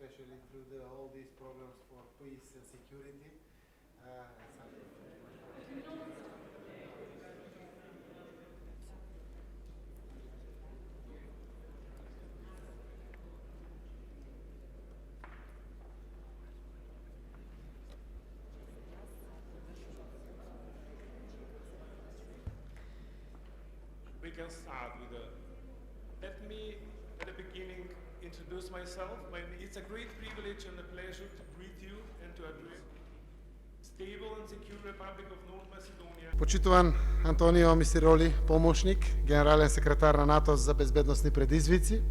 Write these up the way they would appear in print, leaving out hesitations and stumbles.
especially through all these programs for peace and security. We can start with let me at the beginning introduce myself. It's a great privilege and a pleasure to greet you and to address stable and secure Republic of North Macedonia. Почитуван Антонио Мисироли, помощник, генерален секретар на НАТО за безбедносни предизвици,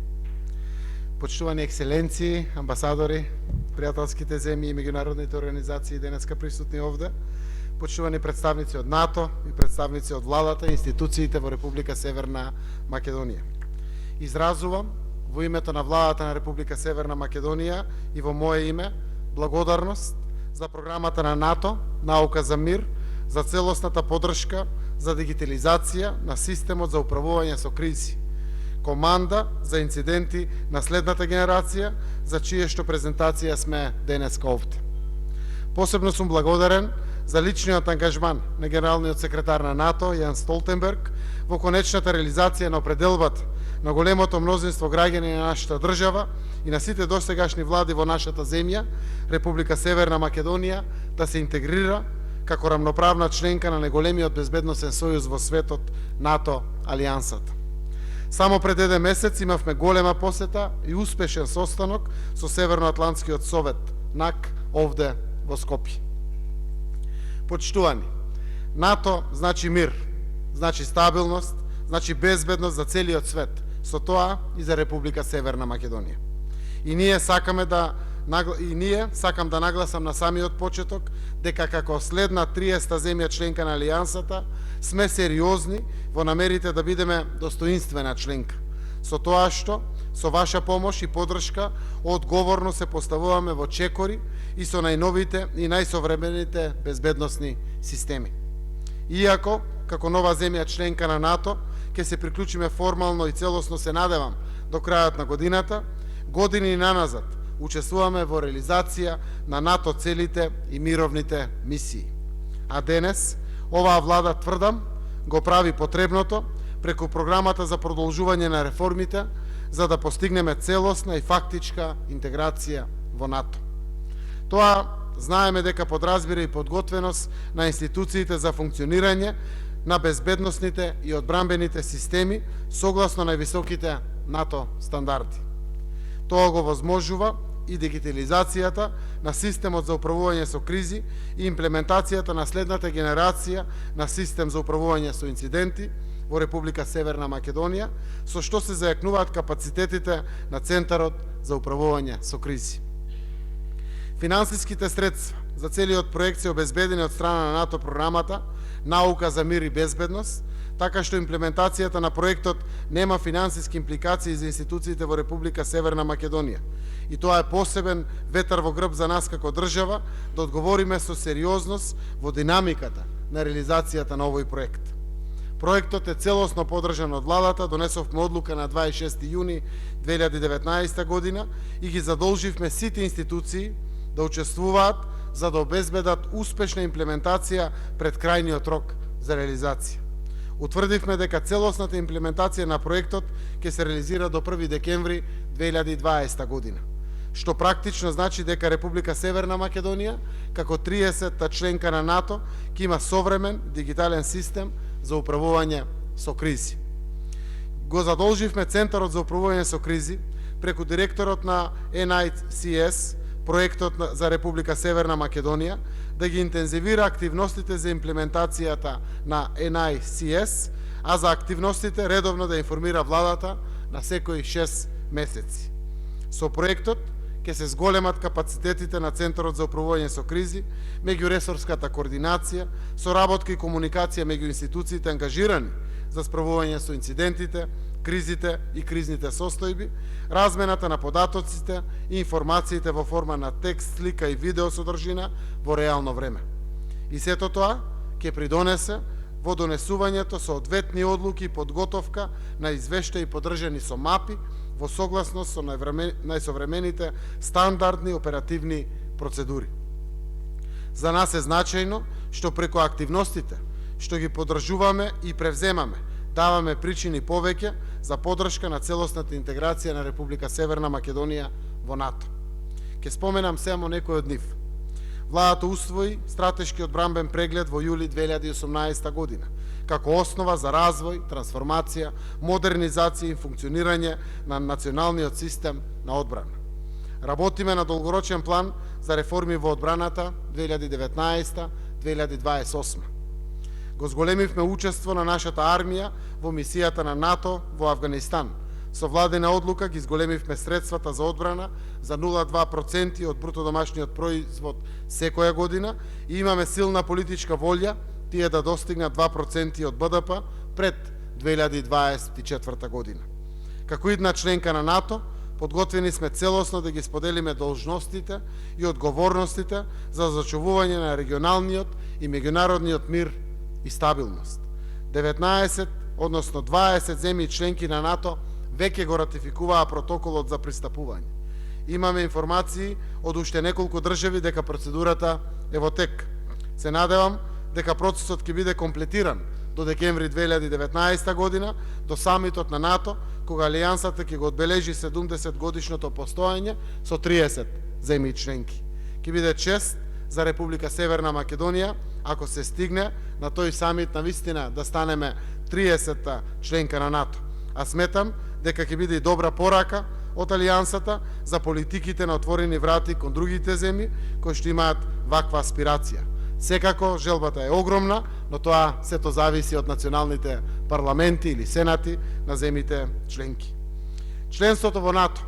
почитувани екселенции, амбасадори, пријателските земји и меѓународните организации денеска присутни овде, почитувани представници од НАТО и представници од владата и институциите во Република Северна Македонија. Изразувам во името на владата на Република Северна Македонија и во мое име благодарност за програмата на НАТО Наука за мир, за целосната поддршка за дигитализација на системот за управување со кризи, команда за инциденти на следната генерација, за чијешто презентација сме денеска овде. Посебно сум благодарен за личниот ангажман на генералниот секретар на НАТО Јанс Столтенберг во конечната реализација на определбата на големото мнозинство граѓани на нашата држава и на сите досегашни влади во нашата земја, Република Северна Македонија, да се интегрира како рамноправна членка на најголемиот безбедносен сојуз во светот, НАТО Алијансата. Само пред еден месец имавме голема посета и успешен состанок со Северноатлантскиот совет, НАК, овде во Скопје. Почитувани, НАТО значи мир, значи стабилност, значи безбедност за целиот свет, со тоа и за Република Северна Македонија. И ние сакам да нагласам на самиот почеток дека како следна 30-та земја членка на Алијансата сме сериозни во намерите да бидеме достоинствена членка. Со тоа што со ваша помош и поддршка одговорно се поставуваме во чекори и со најновите и најсовремените безбедносни системи. Иако како нова земја членка на НАТО ќе се приклучиме формално и целосно, се надевам, до крајот на годината, години наназад учествуваме во реализација на НАТО целите и мировните мисии. А денес оваа влада, тврдам, го прави потребното преку програмата за продолжување на реформите за да постигнеме целосна и фактичка интеграција во НАТО. Тоа знаеме дека подразбира и подготвеност на институциите за функционирање на безбедносните и одбранбените системи согласно највисоките НАТО стандарди. Тоа го возможува и дигитализацијата на системот за управување со кризи и имплементацијата на следната генерација на систем за управување со инциденти во Република Северна Македонија, со што се зајакнуваат капацитетите на Центарот за управување со кризи. Финансиските средства за целиот проект се обезбедени од страна на НАТО програмата Наука за мир и безбедност, така што имплементацијата на проектот нема финансиски импликации за институциите во Република Северна Македонија. И тоа е посебен ветар во грб за нас како држава да одговориме со сериозност во динамиката на реализацијата на овој проект. Проектот е целосно поддржан од владата, донесовме одлука на 26 јуни 2019 година и ги задолживме сите институции да учествуваат за да обезбедат успешна имплементација пред крајниот рок за реализација. Утврдивме дека целосната имплементација на проектот ќе се реализира до 1 декември 2020 година, што практично значи дека Република Северна Македонија, како 30-та членка на НАТО, ќе има современ дигитален систем за управување со кризи. Го задолживме Центарот за управување со кризи преку директорот на NICS, проектот за Република Северна Македонија, да ги интензивира активностите за имплементацијата на NICS, а за активностите редовно да информира владата на секои 6 месеци. Со проектот ќе се зголемат капацитетите на Центарот за управување со кризи, меѓуресорската координација, соработка и комуникација меѓу институциите ангажирани за справување со инцидентите, кризите и кризните состојби, размената на податоците и информациите во форма на текст, слика и видео содржина во реално време. И сето тоа ќе придонесе во донесувањето соодветни одлуки и подготовка на извештаи поддржани со мапи во согласност со најсовремените стандардни оперативни процедури. За нас е значајно што преку активностите што ги подржуваме и превземаме, даваме причини повеќе за подршка на целосната интеграција на Република Северна Македонија во НАТО. Ке споменам само некои од нив. Владата усвои стратешки одбранбен преглед во јули 2018 година, како основа за развој, трансформација, модернизација и функционирање на националниот систем на одбрана. Работиме на долгорочен план за реформи во одбраната 2019-2028. Го зголемивме учество на нашата армија во мисијата на НАТО во Авганистан. Со владена одлука ги зголемивме средствата за одбрана за 0,2% од брутодомашниот производ секоја година и имаме силна политичка волја тие да достигнат 2% од БДП пред 2024 година. Како идна членка на НАТО, подготвени сме целосно да ги споделиме должностите и одговорностите за зачувување на регионалниот и меѓународниот мир и стабилност. 19, односно 20 земји членки на НАТО веќе го ратификуваа протоколот за пристапување. Имаме информации од уште неколку држави дека процедурата е во тек. Се надевам дека процесот ќе биде комплетиран до декември 2019 година, до самитот на НАТО, кога Алијансата ќе го одбележи 70 годишното постоење со 30 земји членки. Ќе биде чест за Република Северна Македонија ако се стигне на тој самит на вистина да станеме 30-та членка на НАТО. А сметам дека ќе биде и добра порака од Алијансата за политиките на отворени врати кон другите земји кои што имаат ваква аспирација. Секако желбата е огромна, но тоа сето зависи од националните парламенти или сенати на земјите членки. Членството во НАТО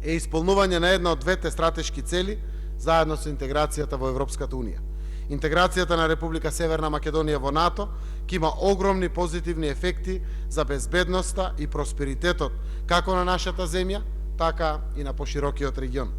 е исполнување на една од двете стратешки цели заедно со интеграцијата во Европската Унија. Интеграцијата на Република Северна Македонија во НАТО ќе има огромни позитивни ефекти за безбедноста и просперитетот како на нашата земја, така и на поширокиот регион.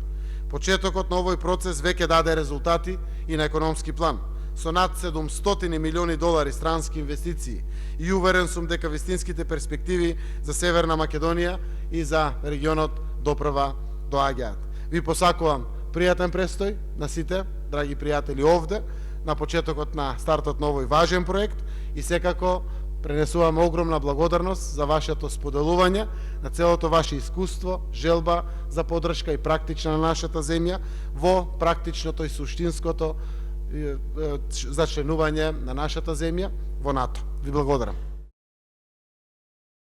Почетокот на овој процес веќе даде резултати и на економски план, со над 700 милиони долари странски инвестиции и уверен сум дека вистинските перспективи за Северна Македонија и за регионот допрва доаѓаат. Ви посакувам пријатен престој на сите, драги пријатели овде, на почетокот на стартот на овој важен проект и секако пренесуваме огромна благодарност за вашето споделување на целото ваше искуство, желба за подршка и практична на нашата земја во практичното и суштинското зачленување на нашата земја во НАТО. Ви благодарам.